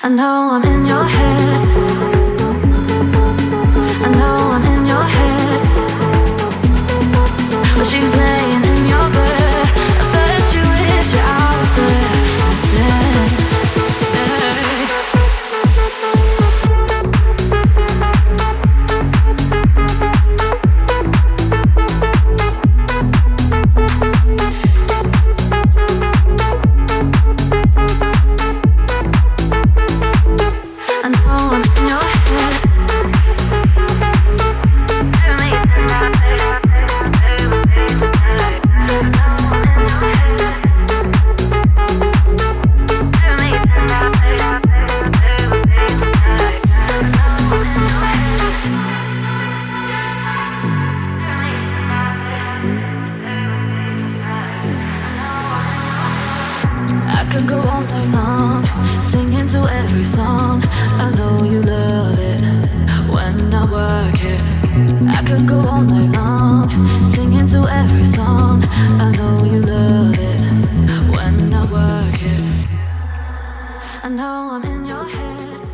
I know I'm in your head. I know I'm in your head. But she's laying in your bed. I bet you wish you're out there instead. I know I'm in your head. I could go all night long, singing to every song. I know you love it when I work it. I could go all night long, singing to every song. I know you love it when I work it. I know I'm in your head.